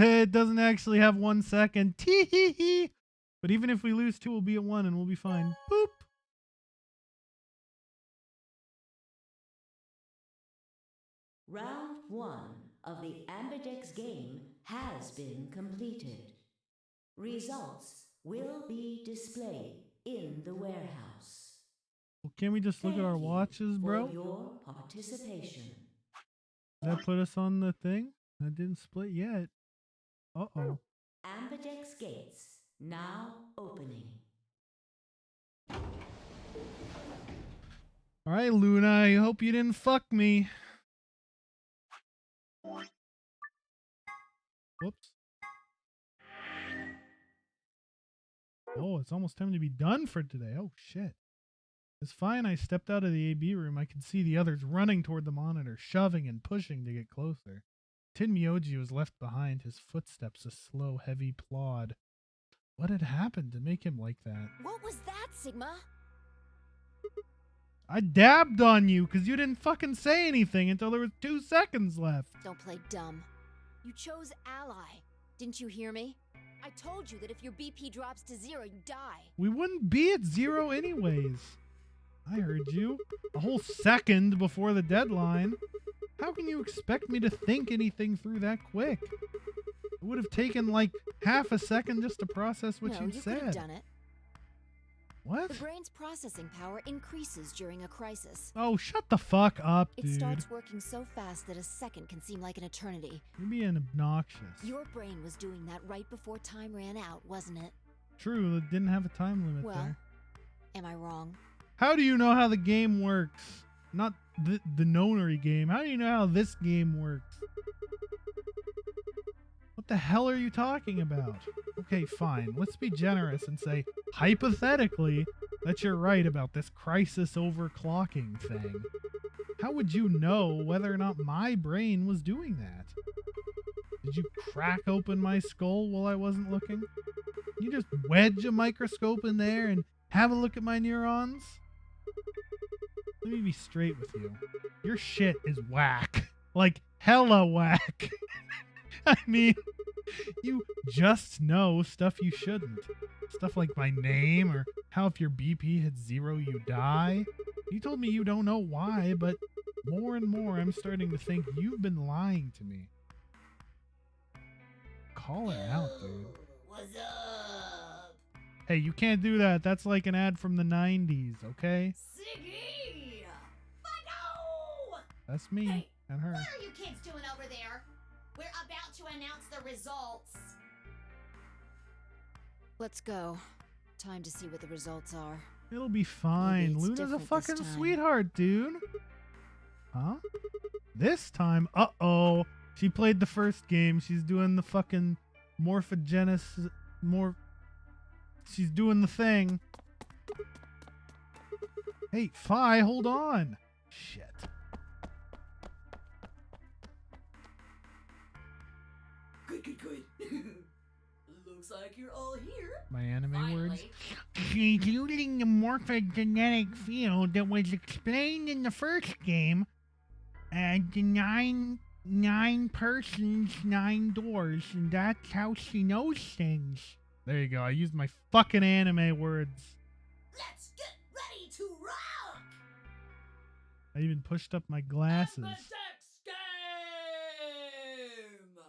It doesn't actually have 1 second. Tee hee hee. But even if we lose 2, we'll be at 1 and we'll be fine. Boop. Round 1 of the Ambidex game has been completed. Results will be displayed in the warehouse. Well, can't we just look at our watches, bro? For your participation. Did that put us on the thing? That didn't split yet. Uh-oh. Ambidex gates now opening. Alright, Luna, I hope you didn't fuck me. Whoops. Oh, it's almost time to be done for today. Oh, shit. It's fine. I stepped out of the AB room. I could see the others running toward the monitor, shoving and pushing to get closer. Tin Myoji was left behind, his footsteps a slow, heavy plod. What had happened to make him like that? What was that, Sigma? I dabbed on you because you didn't fucking say anything until there was 2 seconds left. Don't play dumb. You chose ally. Didn't you hear me? I told you that if your BP drops to 0, you die. We wouldn't be at 0 anyways. I heard you. A whole second before the deadline. How can you expect me to think anything through that quick? It would have taken like half a second just to process what you'd you said. could have done it. What? The brain's processing power increases during a crisis. Oh, shut the fuck up, dude. It starts working so fast that a second can seem like an eternity. You're being obnoxious. Your brain was doing that right before time ran out, wasn't it? True, it didn't have a time limit there. Am I wrong? How do you know how the game works? Not the Nonary game. How do you know how this game works? What the hell are you talking about? Okay, fine. Let's be generous and say, hypothetically, that you're right about this crisis overclocking thing. How would you know whether or not my brain was doing that? Did you crack open my skull while I wasn't looking? You just wedge a microscope in there and have a look at my neurons? Let me be straight with you. Your shit is whack. Like, hella whack. I mean, you just know stuff you shouldn't. Stuff like my name or how if your BP hits 0, you die. You told me you don't know why, but more and more I'm starting to think you've been lying to me. Call it out, dude. What's up? Hey, you can't do that. That's like an ad from the 90s, okay? Siggy! Fido! That's me Hey, and her. What are you kids doing over there? We're about to announce the results. Let's go. Time to see what the results are. It'll be fine. it's Luna's a different this fucking time. sweetheart, dude. Huh? This time, uh-oh. She played the first game. She's doing the fucking morphogenesis. She's doing the thing. Hey, Fi, hold on. Shit. Good. Looks like you're all here. My anime Finally. words. She's using the morphogenetic field that was explained in the first game. And the nine persons, 9 doors, and that's how she knows things. There you go. I used my fucking anime words. Let's get ready to rock! I even pushed up my glasses. Ambidex game!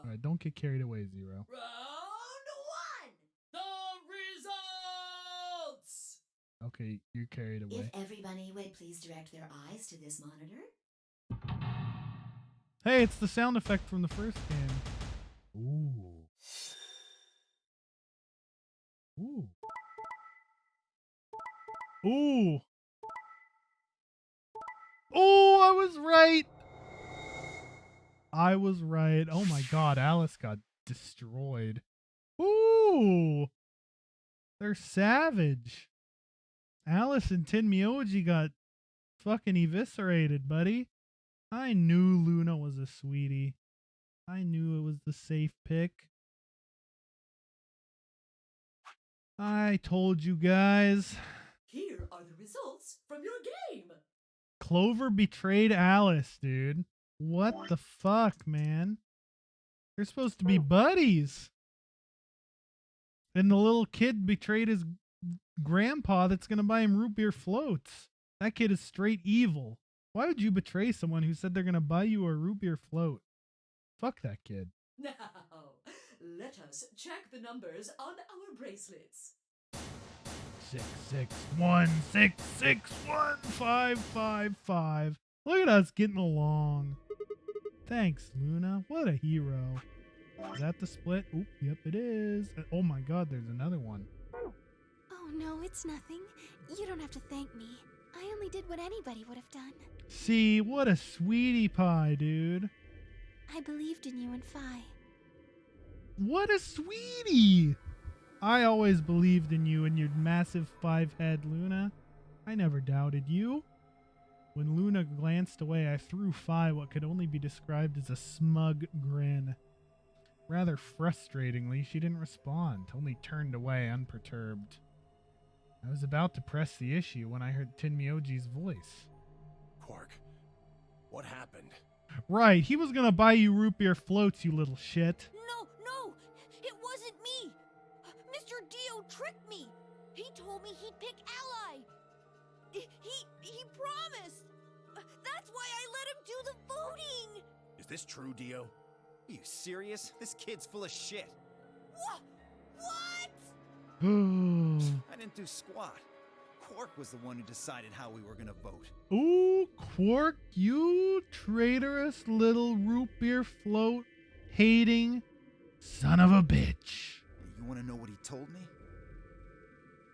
Alright, don't get carried away, Zero. Round 1! The results! Okay, you're carried away. If everybody would please direct their eyes to this monitor. Hey, it's the sound effect from the first game. Ooh. Ooh. Oh, I was right. I was right. Oh my god, Alice got destroyed. Ooh. They're savage. Alice and Tin Myoji got fucking eviscerated, buddy. I knew Luna was a sweetie. I knew it was the safe pick. I told you guys. Here are the results from your game. Clover betrayed Alice, dude. What the fuck, man? They're supposed to be buddies. And the little kid betrayed his grandpa that's going to buy him root beer floats. That kid is straight evil. Why would you betray someone who said they're going to buy you a root beer float? Fuck that kid. Now, let us check the numbers on our bracelets. 661661555. Look at us getting along. Thanks, Luna. What a hero. Is that the split? Oop, yep, it is. Oh my god, there's another one. Oh no, it's nothing. You don't have to thank me. I only did what anybody would have done. See, what a sweetie pie, dude. I believed in you and Phi. What a sweetie! I always believed in you and your massive 5-head, Luna. I never doubted you. When Luna glanced away, I threw Phi what could only be described as a smug grin. Rather frustratingly, she didn't respond, only turned away unperturbed. I was about to press the issue when I heard Tenmyoji's voice. Quark, what happened? Right, he was gonna buy you root beer floats, you little shit. No, it wasn't me. Mr. Dio tricked me. He told me he'd pick Ally. He promised. That's why I let him do the voting. Is this true, Dio? Are you serious? This kid's full of shit. What? I didn't do squat. Quark was the one who decided how we were gonna vote. Ooh, Quark, you traitorous little root beer float hating son of a bitch. You wanna know what he told me?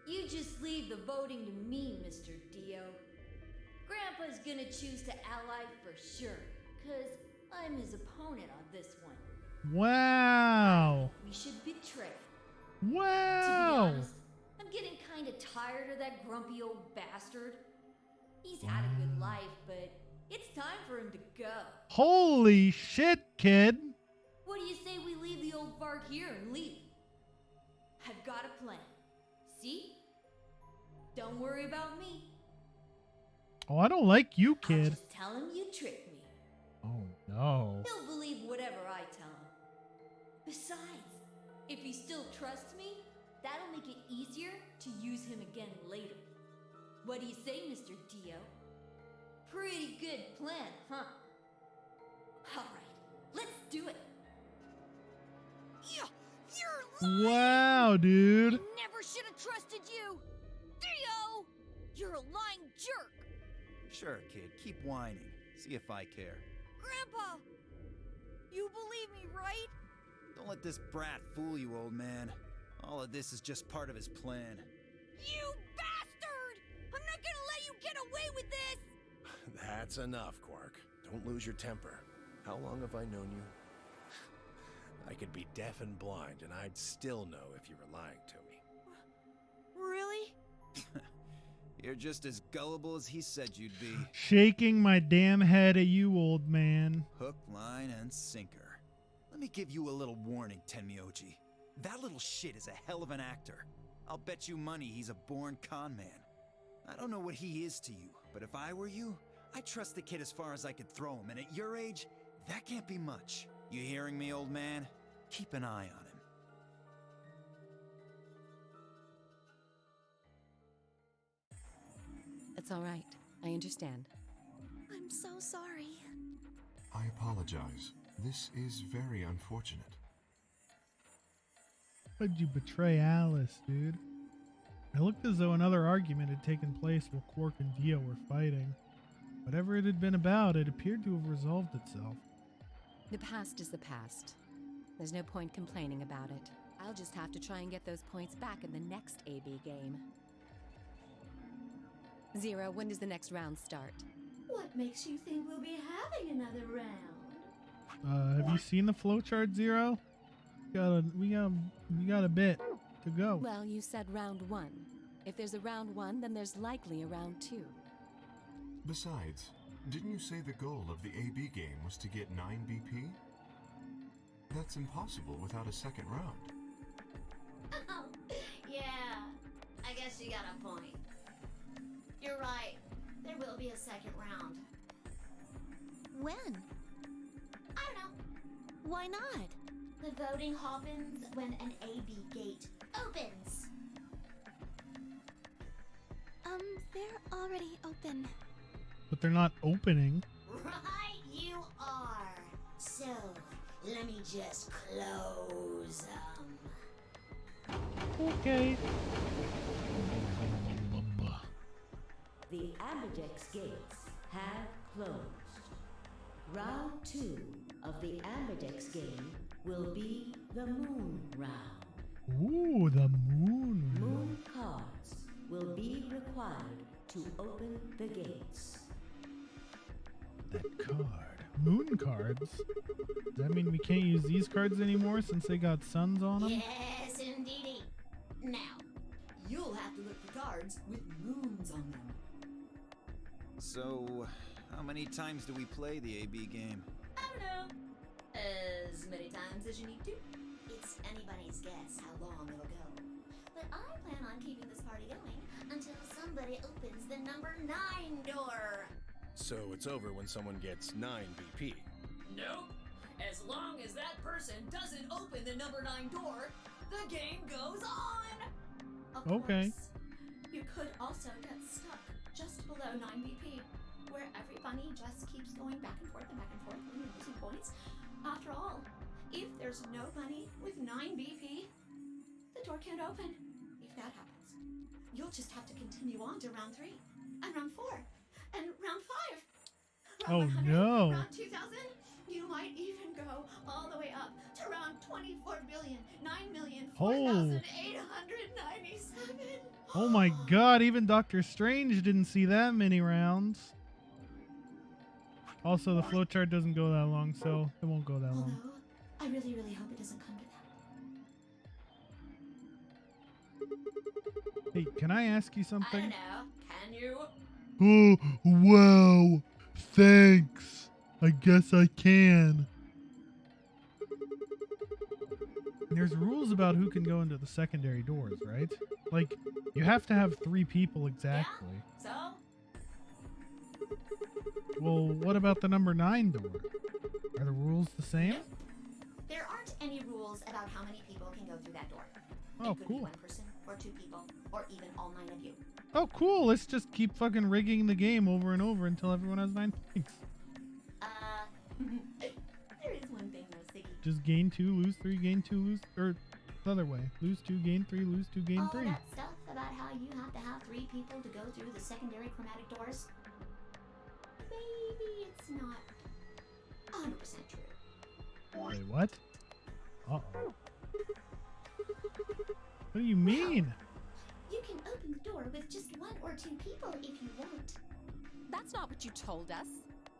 You just leave the voting to me, Mr. Dio. Grandpa's gonna choose to ally for sure, 'cause I'm his opponent on this one. Wow. We should betray. Wow. To be honest, I'm getting kinda tired of that grumpy old bastard. He's had a good life, but it's time for him to go. Holy shit, kid. What do you say we leave the old fart here and leave? I've got a plan. See? Don't worry about me. Oh, I don't like you, I'll kid. just tell him you tricked me. Oh, no. He'll believe whatever I tell him. Besides, if he still trusts me, that'll make it easier to use him again later. What do you say, Mr. Dio? Pretty good plan, huh? Alright, let's do it. You're lying. Wow, dude. I never should have trusted you. Dio! You're a lying jerk. Sure, kid, keep whining. See if I care. Grandpa, you believe me, right? Don't let this brat fool you, old man. All of this is just part of his plan. You bastard! I'm not gonna let you get away with this! That's enough, Quark. Don't lose your temper. How long have I known you? I could be deaf and blind, and I'd still know if you were lying to me. Really? You're just as gullible as he said you'd be. Shaking my damn head at you, old man. Hook, line, and sinker. Let me give you a little warning, Tenmyoji. That little shit is a hell of an actor. I'll bet you money he's a born con man. I don't know what he is to you, but if I were you, I'd trust the kid as far as I could throw him, and at your age, that can't be much. You hearing me, old man? Keep an eye on him. It's all right. I understand. I'm so sorry. I apologize. This is very unfortunate. Why'd you betray Alice, dude? It looked as though another argument had taken place while Quark and Dio were fighting. Whatever it had been about, it appeared to have resolved itself. The past is the past. There's no point complaining about it. I'll just have to try and get those points back in the next AB game. Zero, when does the next round start? What makes you think we'll be having another round? Have you seen the flowchart, Zero? We got a bit to go. Well, you said round one. If there's a round one, then there's likely a round two. Besides, didn't you say the goal of the AB game was to get 9 BP? That's impossible without a second round. Yeah, I guess you got a point. You're right. There will be a second round. When? I don't know. Why not? The voting happens when an AB gate opens. They're already open. But they're not opening. Right, you are. So, let me just close them. Okay. The Ambidex gates have closed. Round 2 of the Ambidex game will be the Moon Round. Ooh, the moon. Moon cards will be required to open the gates. That card. Moon cards? Does that mean we can't use these cards anymore since they got suns on them? Yes, indeedy. Now, You'll have to look for cards with moons on them. So, how many times do we play the AB game? I don't know. As many times as you need to. it's anybody's guess how long it'll go. But I plan on keeping this party going until somebody opens the number 9 door. So it's over when someone gets 9 BP. Nope. As long as that person doesn't open the number 9 door, the game goes on. Of Okay. course, you could also get stuck just below 9 BP, where every bunny just keeps going back and forth and you're losing points. After all, if there's no bunny with 9 BP, the door can't open. If that happens, you'll just have to continue on to round 3, and round 4, and round 5. Oh, Round 100, no. Round 2000. You might even go all the way up to round 24,9,004,897. Oh my god, even Doctor Strange didn't see that many rounds. Also, the flowchart doesn't go that long, so it won't go that long. Although, I really, really hope it doesn't come to that. Hey, can I ask you I don't something? know. Can you? Oh, wow. Thanks. I guess I can. There's rules about who can go into the secondary doors, right? Like, you have to have 3 people exactly. So? Well, what about the number 9 door? Are the rules the same? There aren't any rules about how many people can go through that door. Oh, it could cool. be 1 person, or 2 people, or even all 9 of you. Oh, cool. Let's just keep fucking rigging the game over and over until everyone has 9 points. There is one thing though, Siggy. Just gain 2, lose 3, gain 2, lose... Or the other way. Lose 2, gain 3, lose 2, gain All 3. that stuff about how you have to have 3 people to go through the secondary chromatic doors. Maybe it's not 100% true. Wait, what? Uh-oh. What do you mean? You can open the door with just 1 or 2 people if you want. That's not what you told us.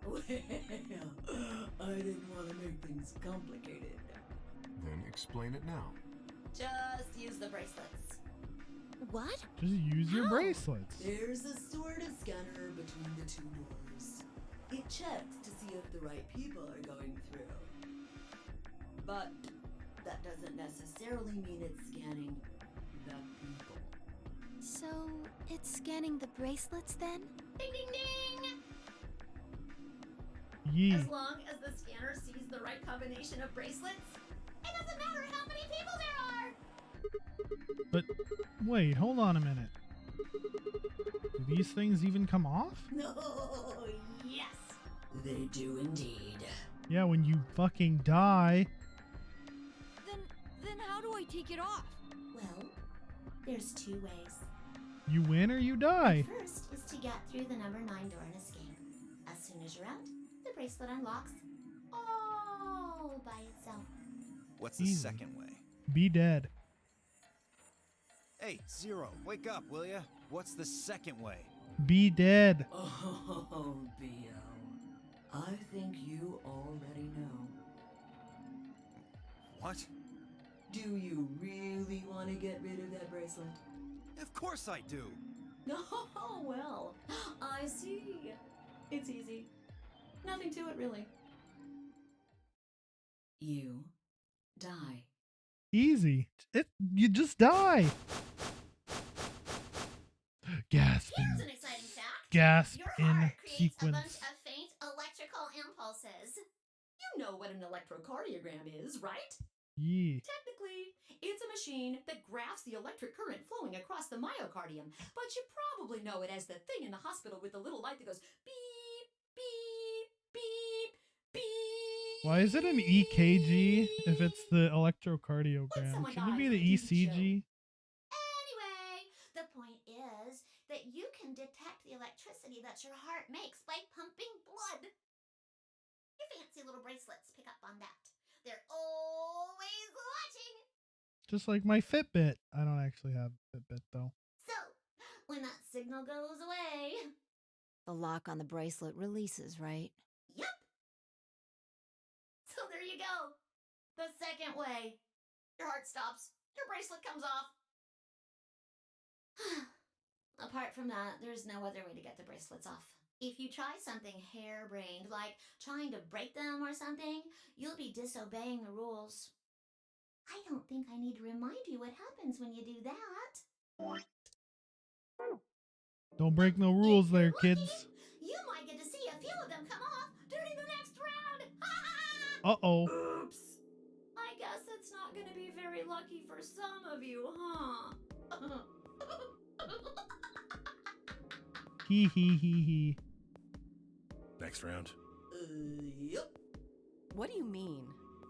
Well, I didn't want to make things complicated. Then explain it now. Just use the bracelets. What? Just use your How? bracelets. There's a sort of scanner between the 2 doors. It checks to see if the right people are going through. But that doesn't necessarily mean it's scanning the people. So, it's scanning the bracelets then? Ding ding ding! Yee. As long as the scanner sees the right combination of bracelets, it doesn't matter how many people there are! But, wait, hold on a minute. Do these things even come off? No, yes, they do indeed. Yeah, when you fucking die. Then how do I take it off? Well, there's 2 ways. You win or you die. First is to get through the number 9 door and escape. As soon as you're out, the bracelet unlocks all by itself. What's the Easy. second way? Be dead. Hey, Zero, wake up, will ya? What's the second way? Be dead. Oh, Bio. I think you already know. What? Do you really want to get rid of that bracelet? Of course I do. Oh, well, I see. It's easy. Nothing to it, really. You die. Easy. You just die. Gasp Here's in, an exciting fact. gasp Your in heart creates a bunch sequence. of faint electrical impulses. You know what an electrocardiogram is, right? Yee. Technically, it's a machine that graphs the electric current flowing across the myocardium, but you probably know it as the thing in the hospital with the little light that goes beep, beep, beep, beep. Why is it an EKG if it's the When electrocardiogram? someone Shouldn't it be dies on the a TV show. ECG? Anyway, the point is that you can detect the electricity that your heart makes by pumping blood. Your fancy little bracelets pick up on that. They're always watching. Just like my Fitbit. I don't actually have a Fitbit though. So, when that signal goes away, The lock on the bracelet releases, right? yep. So there you go. The second way. Your heart stops. Your bracelet comes off. Apart from that, there's no other way to get the bracelets off. If you try something harebrained, like trying to break them or something, you'll be disobeying the rules. I don't think I need to remind you what happens when you do that. Don't break no rules there, Lucky, kids. you might get to see a few of them come off during the next round. Uh-oh. Oops. I guess it's not going to be very lucky for some of you, huh? Hee hee hee hee. Next round. Yep. What do you mean?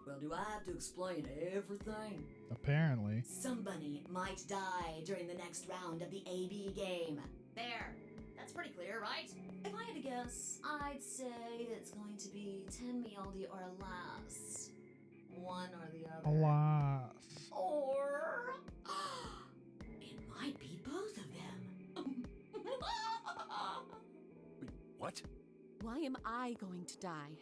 Well, do I have to explain everything? Apparently. Somebody might die during the next round of the AB game. There. That's pretty clear, right? If I had to guess, I'd say it's going to be 10 mealdi or less. One or the other. Alas. Or it might be both of them. Wait, what? Why am I going to die?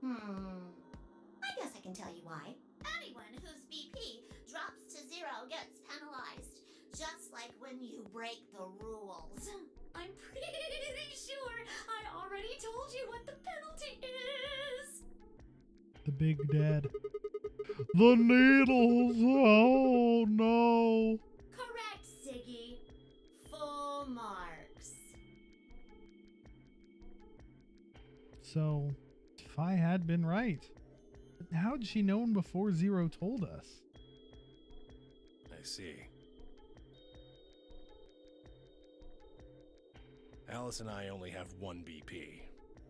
I guess I can tell you why. Anyone whose BP drops to 0 gets penalized, just like when you break the rules. I'm pretty sure I already told you what the penalty is. The big dad. The needles. Oh no. Correct, Siggy. Full marks. So, if I had been right, how'd she known before Zero told us? I see. Alice and I only have 1 BP.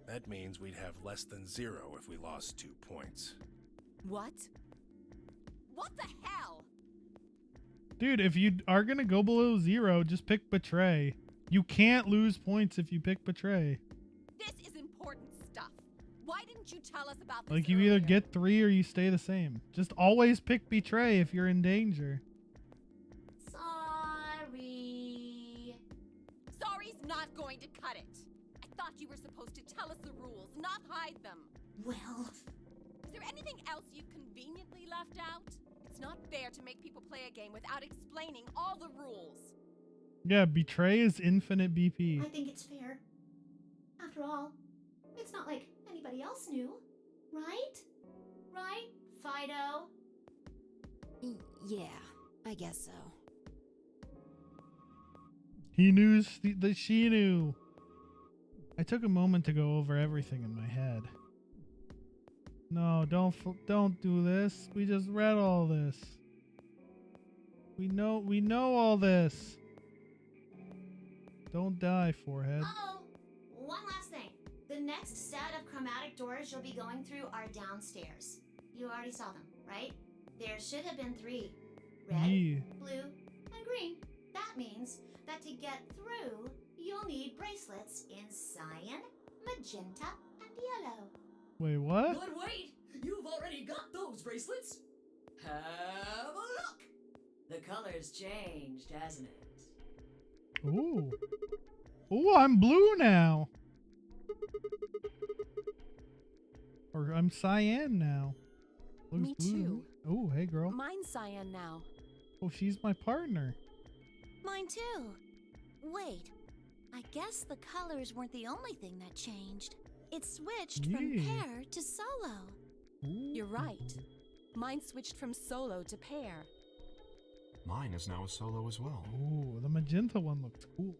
That means we'd have less than 0 if we lost 2 points. What? What the hell? Dude, if you are gonna go below 0, just pick Betray. You can't lose points if you pick Betray. This is important stuff. Why didn't you tell us about this Like, you either earlier? get 3 or you stay the same. Just always pick Betray if you're in danger. Sorry. Sorry's not going to cut it. I thought you were supposed to tell us the rules, not hide them. Well, Is there anything else you've conveniently left out? It's not fair to make people play a game without explaining all the rules. Yeah, Betray is infinite BP. I think it's fair. After all, it's not like anybody else knew, right? Right, Fido? Yeah, I guess so. He knew that she knew. I took a moment to go over everything in my head. No, don't do this. We just read all this. We know all this. Don't die, forehead. Uh-oh. One last thing. The next set of chromatic doors you'll be going through are downstairs. You already saw them, right? There should have been 3. Red, Yeah. blue, and green. That means that to get through, you'll need bracelets in cyan, magenta, and yellow. Wait, what? But wait, you've already got those bracelets. Have a look. The color's changed, hasn't it? Ooh. Ooh, I'm blue now. Or I'm cyan now. Looks Me blue. too. Oh, hey girl. Mine's cyan now. Oh, she's my partner. Mine too. Wait, I guess the colors weren't the only thing that changed. It switched from Yeah. pair to solo. Ooh. You're right. Mine switched from solo to pair. Mine is now a solo as well. Ooh, the magenta one looks cool.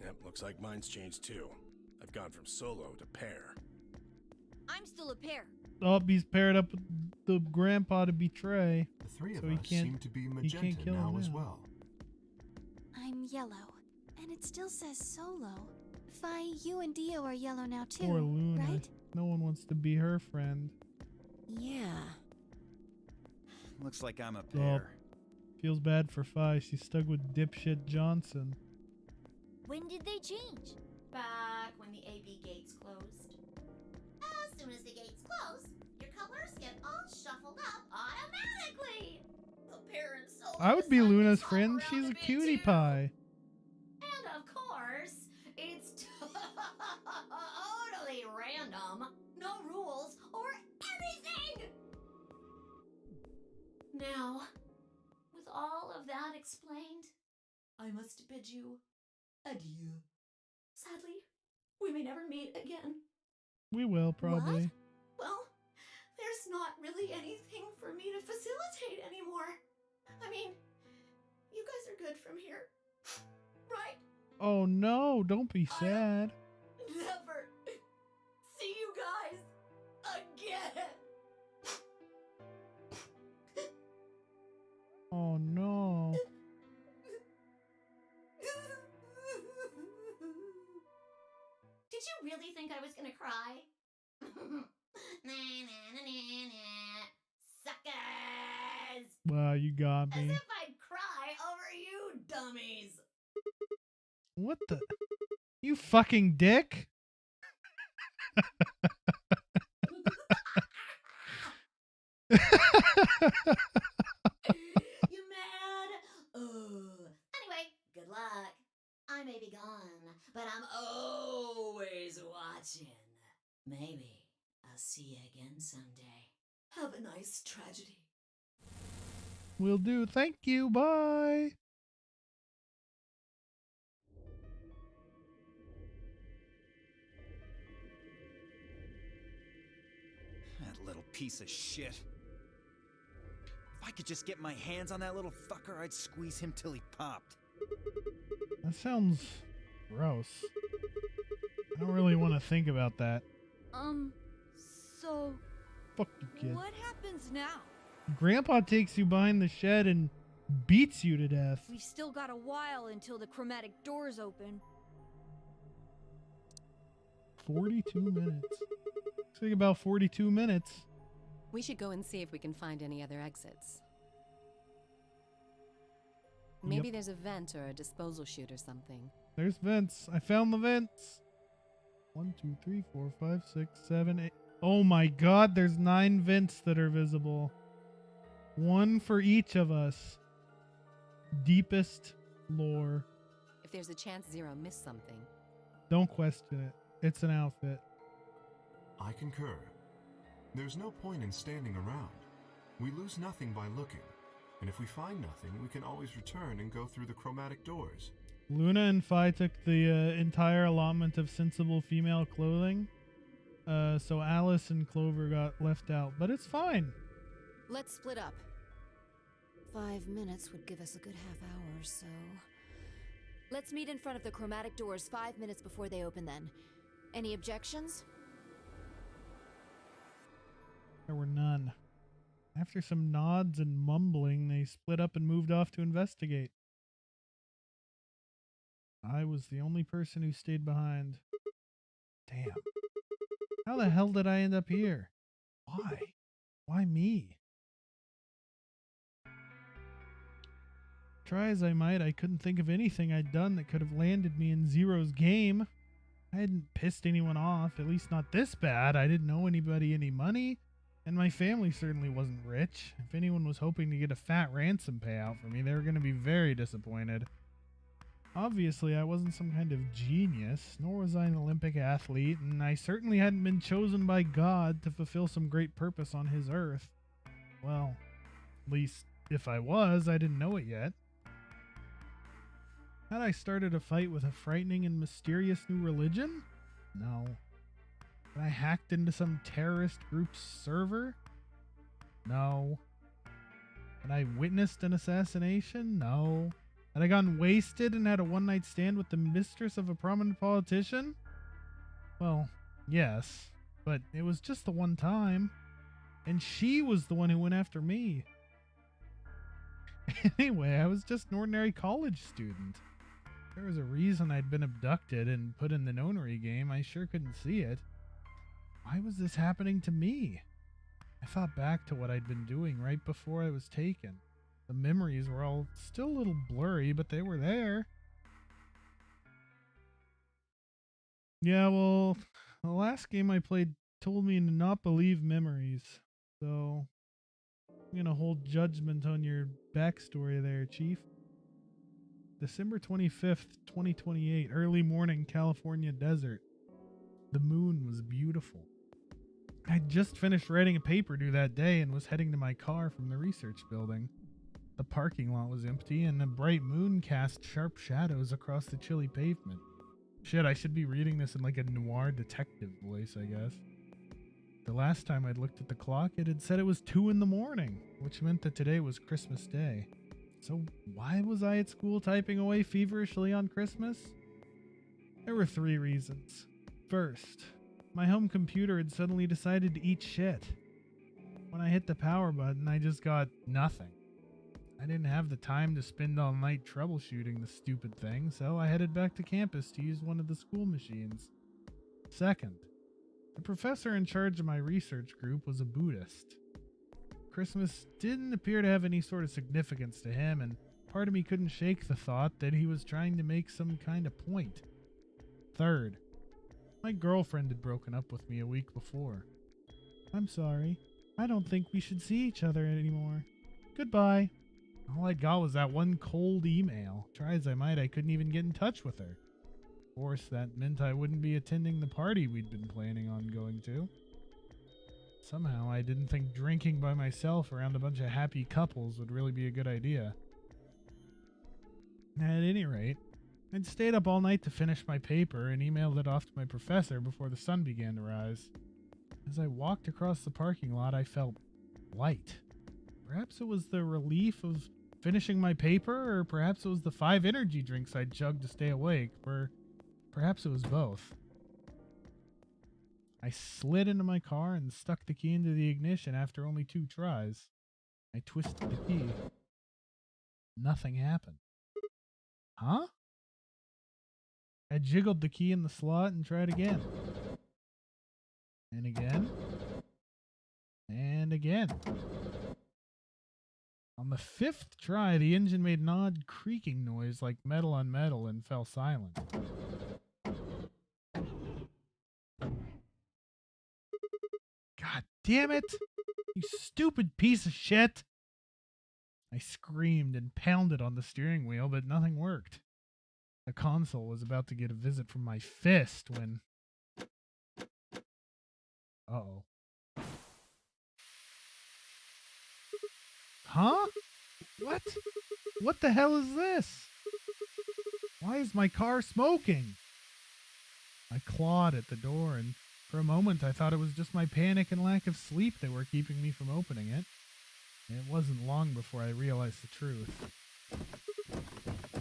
Yep, looks like mine's changed too. I've gone from solo to pair. I'm still a pair. Oh, he's paired up with the grandpa to betray. The three of So he us can't- seem to be he magenta can't kill now him as now. well. I'm yellow, and it still says solo. Fi, you and Dio are yellow now too, Poor Luna. right? No one wants to be her friend. Yeah. Looks like I'm a Oh, pair. feels bad for Fi. She's stuck with dipshit Johnson. When did they change? Back when the AB gates closed. As soon as the gates close, your colors get all shuffled up automatically. The parents so I would be decide to Luna's swap friend. around She's a bit cutie too. pie. And of course, it's totally random. No rules or anything. Now, with all of that explained, I must bid you adieu. Sadly, we may never meet again. We will, probably. Well, there's not really anything for me to facilitate anymore. I mean, you guys are good from here, right? Oh no, don't be sad. Never see you guys again. Oh no. Did you really think I was gonna cry? Nah, nah, nah, nah, nah. Suckers! Wow, you got As me. if I'd cry over you dummies! What the? You fucking dick? You mad? Anyway, good luck. I may be gone, but I'm always watching. Maybe I'll see you again someday. Have a nice tragedy. Will do. Thank you. Bye. That little piece of shit. If I could just get my hands on that little fucker, I'd squeeze him till he popped. That sounds gross. I don't really want to think about that. So Fuck you, kid. what happens now? Grandpa takes you behind the shed and beats you to death. We've still got a while until the chromatic doors open. 42 minutes. Looks like about 42 minutes. We should go and see if we can find any other exits. Maybe there's a vent or a disposal chute or something. There's vents. I found the vents. 1, 2, 3, 4, 5, 6, 7, 8. Oh my god, there's 9 vents that are visible. One for each of us. Deepest lore. If there's a chance Zero missed something. Don't question it. It's an outfit. I concur. There's no point in standing around. We lose nothing by looking. And if we find nothing, we can always return and go through the chromatic doors. Luna and Fi took the entire allotment of sensible female clothing. So Alice and Clover got left out. But it's fine. Let's split up. 5 minutes would give us a good half hour, so... Let's meet in front of the chromatic doors 5 minutes before they open then. Any objections? There were none. After some nods and mumbling, they split up and moved off to investigate. I was the only person who stayed behind. Damn. How the hell did I end up here? Why? Why me? Try as I might, I couldn't think of anything I'd done that could have landed me in Zero's game. I hadn't pissed anyone off, at least not this bad. I didn't owe anybody any money, and my family certainly wasn't rich. If anyone was hoping to get a fat ransom payout for me, they were going to be very disappointed. Obviously, I wasn't some kind of genius, nor was I an Olympic athlete, and I certainly hadn't been chosen by God to fulfill some great purpose on his earth. Well, at least if I was, I didn't know it yet. Had I started a fight with a frightening and mysterious new religion? No. Had I hacked into some terrorist group's server? No. Had I witnessed an assassination? No. Had I gotten wasted and had a one-night stand with the mistress of a prominent politician? Well, yes, but it was just the one time. And she was the one who went after me. Anyway, I was just an ordinary college student. There was a reason I'd been abducted and put in the nonary game. I sure couldn't see it. Why was this happening to me? I thought back to what I'd been doing right before I was taken. The memories were all still a little blurry, but they were there. Yeah, well, the last game I played told me to not believe memories. So, I'm going to hold judgment on your backstory there, Chief. December 25th, 2028, early morning, California desert. The moon was beautiful. I'd just finished writing a paper due that day and was heading to my car from the research building. The parking lot was empty and a bright moon cast sharp shadows across the chilly pavement. Shit, I should be reading this in like a noir detective voice, I guess. The last time I'd looked at the clock, it had said it was 2 in the morning, which meant that today was Christmas Day. So why was I at school typing away feverishly on Christmas? There were 3 reasons. First, my home computer had suddenly decided to eat shit. When I hit the power button, I just got nothing. I didn't have the time to spend all night troubleshooting the stupid thing, so I headed back to campus to use one of the school machines. Second, the professor in charge of my research group was a Buddhist. Christmas didn't appear to have any sort of significance to him, and part of me couldn't shake the thought that he was trying to make some kind of point. Third, my girlfriend had broken up with me a week before. I'm sorry. I don't think we should see each other anymore. Goodbye. All I got was that one cold email. Try as I might, I couldn't even get in touch with her. Of course, that meant I wouldn't be attending the party we'd been planning on going to. Somehow, I didn't think drinking by myself around a bunch of happy couples would really be a good idea. At any rate, I'd stayed up all night to finish my paper and emailed it off to my professor before the sun began to rise. As I walked across the parking lot, I felt light. Perhaps it was the relief of finishing my paper, or perhaps it was the 5 energy drinks I'd chugged to stay awake, or perhaps it was both. I slid into my car and stuck the key into the ignition after only 2 tries. I twisted the key. Nothing happened. Huh? I jiggled the key in the slot and tried again. And again. And again. On the 5th try, the engine made an odd creaking noise like metal on metal and fell silent. God damn it! You stupid piece of shit! I screamed and pounded on the steering wheel, but nothing worked. The console was about to get a visit from my fist when... Uh-oh. Huh? What? What the hell is this? Why is my car smoking? I clawed at the door, and for a moment I thought it was just my panic and lack of sleep that were keeping me from opening it. It wasn't long before I realized the truth.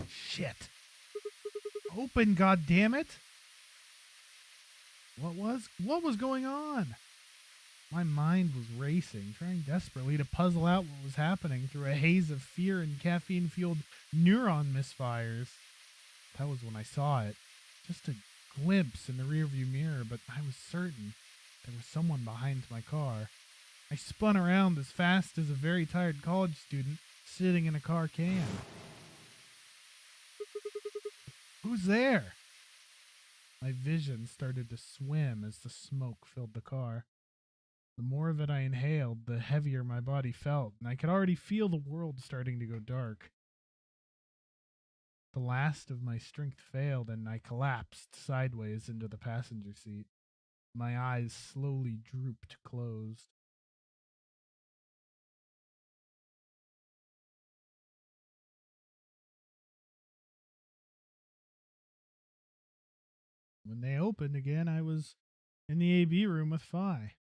Shit. Open, goddammit! What was going on? My mind was racing, trying desperately to puzzle out what was happening through a haze of fear and caffeine-fueled neuron misfires. That was when I saw it. Just a glimpse in the rearview mirror, but I was certain there was someone behind my car. I spun around as fast as a very tired college student sitting in a car can. Who's there? My vision started to swim as the smoke filled the car. The more of it I inhaled, the heavier my body felt, and I could already feel the world starting to go dark. The last of my strength failed, and I collapsed sideways into the passenger seat. My eyes slowly drooped closed. When they opened again, I was in the AB room with Phi.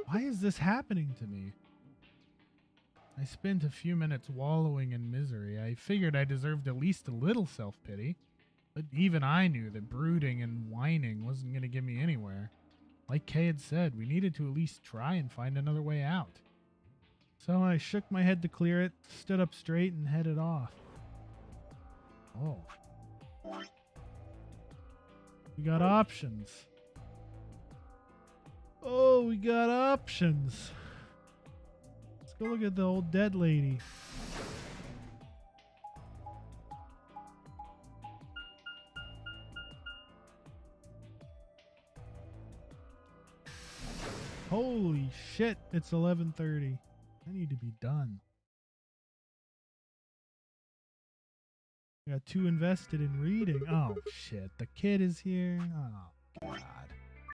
Why is this happening to me? I spent a few minutes wallowing in misery. I figured I deserved at least a little self-pity, but even I knew that brooding and whining wasn't going to get me anywhere. Like Kay had said, we needed to at least try and find another way out. So I shook my head to clear it, stood up straight, and headed off. Oh. We got options. Oh, we got options. Let's go look at the old dead lady. Holy shit, it's 11:30. I need to be done. I got too invested in reading. Oh shit, the kid is here. Oh god.